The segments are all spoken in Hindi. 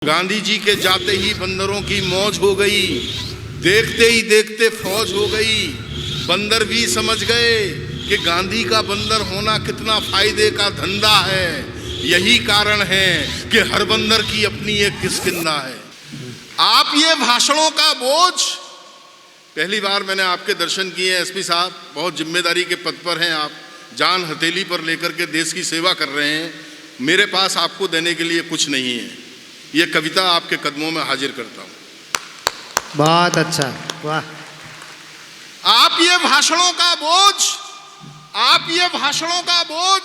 गांधी जी के जाते ही बंदरों की मौज हो गई, देखते ही देखते फौज हो गई। बंदर भी समझ गए कि गांधी का बंदर होना कितना फायदे का धंधा है। यही कारण है कि हर बंदर की अपनी एक किस्किंदा है। आप ये भाषणों का बोझ, पहली बार मैंने आपके दर्शन किए हैं एसपी साहब, बहुत जिम्मेदारी के पद पर हैं आप, जान हथेली पर लेकर के देश की सेवा कर रहे हैं। मेरे पास आपको देने के लिए कुछ नहीं है, ये कविता आपके कदमों में हाजिर करता हूं। बहुत अच्छा, वाह। आप ये भाषणों का बोझ, आप ये भाषणों का बोझ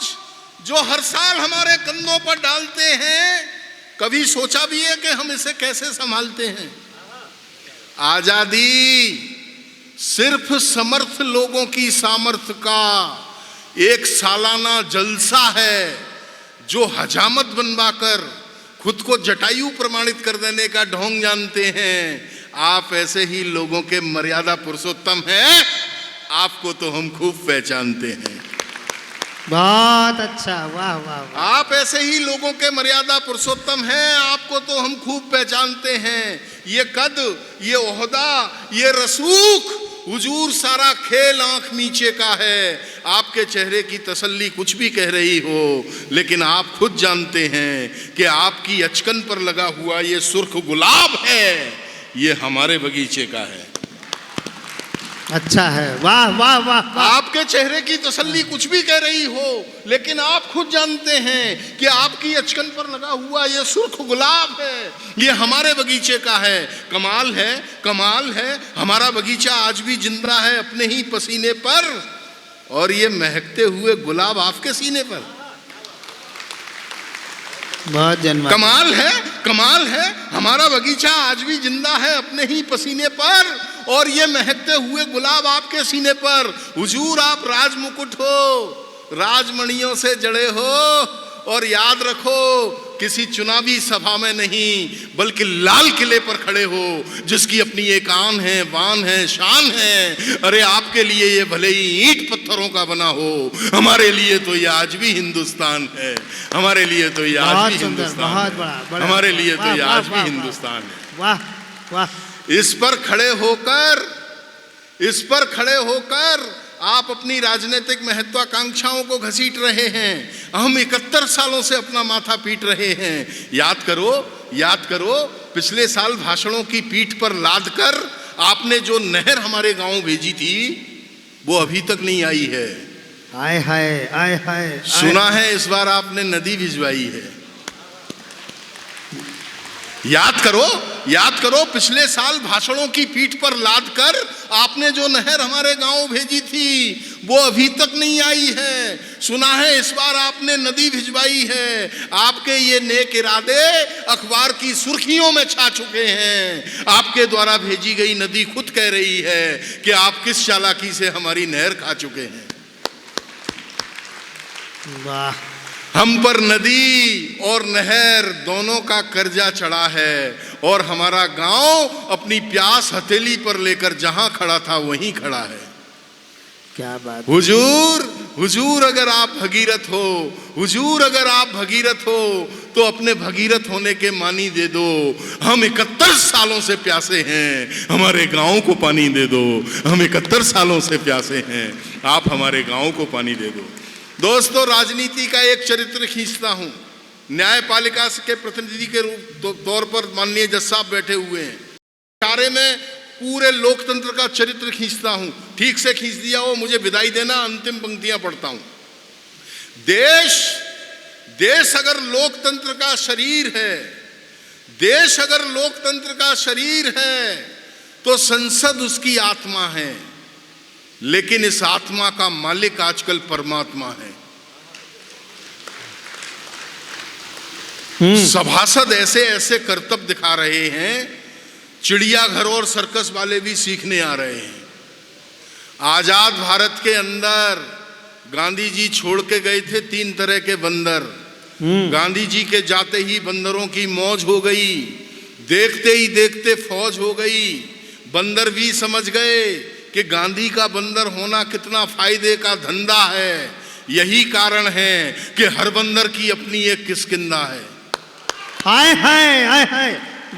जो हर साल हमारे कंधों पर डालते हैं, कभी सोचा भी है कि हम इसे कैसे संभालते हैं? आजादी सिर्फ समर्थ लोगों की सामर्थ्य का एक सालाना जलसा है, जो हजामत बनवाकर खुद को जटायु प्रमाणित कर देने का ढोंग जानते हैं। आप ऐसे ही लोगों के मर्यादा पुरुषोत्तम हैं, आपको तो हम खूब पहचानते हैं। बहुत अच्छा, वाह वाह वाह। आप ऐसे ही लोगों के मर्यादा पुरुषोत्तम हैं, आपको तो हम खूब पहचानते हैं। ये कद, ये ओहदा, ये रसूख, हुजूर सारा खेल आंख नीचे का है। आपके चेहरे की तसल्ली कुछ भी कह रही हो, लेकिन आप खुद जानते हैं कि आपकी अचकन पर लगा हुआ ये सुर्ख गुलाब है, ये हमारे बगीचे का है। अच्छा है, वाह वाह वाह वाह। आपके चेहरे की तसल्ली कुछ भी कह रही हो, लेकिन आप खुद जानते हैं कि आपकी अचकन पर लगा हुआ ये सुर्ख गुलाब है, ये हमारे बगीचे का है। कमाल है, कमाल है, हमारा बगीचा आज भी जिंदा है अपने ही पसीने पर, और ये महकते हुए गुलाब आपके सीने पर। बहुत जन्मा। कमाल है, कमाल है, हमारा बगीचा आज भी जिंदा है अपने ही पसीने पर, और ये महकते हुए गुलाब आपके सीने पर। हुजूर आप राज मुकुट हो, राजमणियों से जड़े हो, और याद रखो किसी चुनावी सभा में नहीं बल्कि लाल किले पर खड़े हो, जिसकी अपनी एक आन है, बान है, शान है। अरे आपके लिए ये भले ही ईंट पत्थरों का बना हो, हमारे लिए तो ये आज भी हिंदुस्तान है, हमारे लिए तो ये आज भी हिंदुस्तान बहुत है, बड़ा, हमारे लिए तो ये आज भी वाह, हिंदुस्तान है। वाह वाह। इस पर खड़े होकर, इस पर खड़े होकर आप अपनी राजनीतिक महत्वाकांक्षाओं को घसीट रहे हैं। हम 71 सालों से अपना माथा पीट रहे हैं। याद करो, याद करो, पिछले साल भाषणों की पीठ पर लाद कर आपने जो नहर हमारे गांव भेजी थी, वो अभी तक नहीं आई है। आय हाय, आय हाय। सुना है इस बार आपने नदी भिजवाई है। याद करो, याद करो, पिछले साल भाषणों की पीठ पर लाद कर आपने जो नहर हमारे गांव भेजी थी, वो अभी तक नहीं आई है। सुना है इस बार आपने नदी भिजवाई है। आपके ये नेक इरादे अखबार की सुर्खियों में छा चुके हैं। आपके द्वारा भेजी गई नदी खुद कह रही है कि आप किस चालाकी से हमारी नहर खा चुके हैं। वाह। हम पर नदी और नहर दोनों का कर्जा चढ़ा है, और हमारा गांव अपनी प्यास हथेली पर लेकर जहां खड़ा था वहीं खड़ा है। क्या बात। हुजूर, हुजूर अगर आप भगीरथ हो, हुजूर अगर आप भगीरथ हो, तो अपने भगीरथ होने के मानी दे दो। हम 71 सालों से प्यासे हैं, हमारे गांव को पानी दे दो। हम 71 सालों से प्यासे हैं, आप हमारे गांव को पानी दे दो। दोस्तों, राजनीति का एक चरित्र खींचता हूं। न्यायपालिका के प्रतिनिधि के रूप तौर पर माननीय जज साहब बैठे हुए हैं। इशारे में पूरे लोकतंत्र का चरित्र खींचता हूं। ठीक से खींच दिया हो, मुझे विदाई देना, अंतिम पंक्तियां पढ़ता हूं। देश अगर लोकतंत्र का शरीर है, देश अगर लोकतंत्र का शरीर है, तो संसद उसकी आत्मा है, लेकिन इस आत्मा का मालिक आजकल परमात्मा है। सभासद ऐसे ऐसे करतब दिखा रहे हैं, चिड़ियाघर और सर्कस वाले भी सीखने आ रहे हैं। आजाद भारत के अंदर गांधी जी छोड़ के गए थे 3 तरह के बंदर। गांधी जी के जाते ही बंदरों की मौज हो गई, देखते ही देखते फौज हो गई। बंदर भी समझ गए कि गांधी का बंदर होना कितना फायदे का धंधा है। यही कारण है कि हर बंदर की अपनी एक किस्किंदा है। हाय हाय हाय हाय,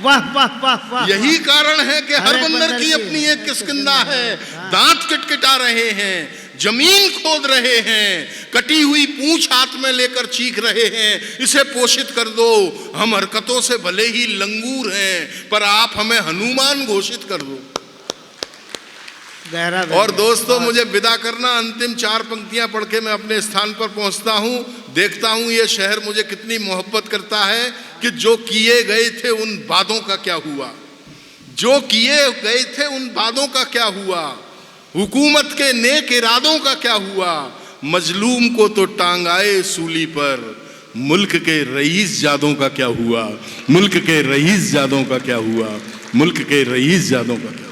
वाह वाह वाह वाह। यही कारण है कि हर अरे बंदर की अपनी एक किस्किंदा है। दांत किटकिटा रहे हैं, जमीन खोद रहे हैं, कटी हुई पूंछ हाथ में लेकर चीख रहे हैं, इसे पोषित कर दो। हम हरकतों से भले ही लंगूर हैं, पर आप हमें हनुमान घोषित कर दो। गहरा और दोस्तों, मुझे विदा करना, अंतिम 4 पंक्तियां पढ़ के मैं अपने स्थान पर पहुंचता हूं। देखता हूं ये शहर मुझे कितनी मोहब्बत करता है कि जो किए गए थे उन वादों का क्या हुआ, जो किए गए थे उन वादों का क्या हुआ, हुकूमत के नेक इरादों का क्या हुआ। मजलूम को तो टांगाए सूली पर, मुल्क के रईस जादों का क्या हुआ, मुल्क के रईस जादों का क्या हुआ, मुल्क के रईस जादों का क्या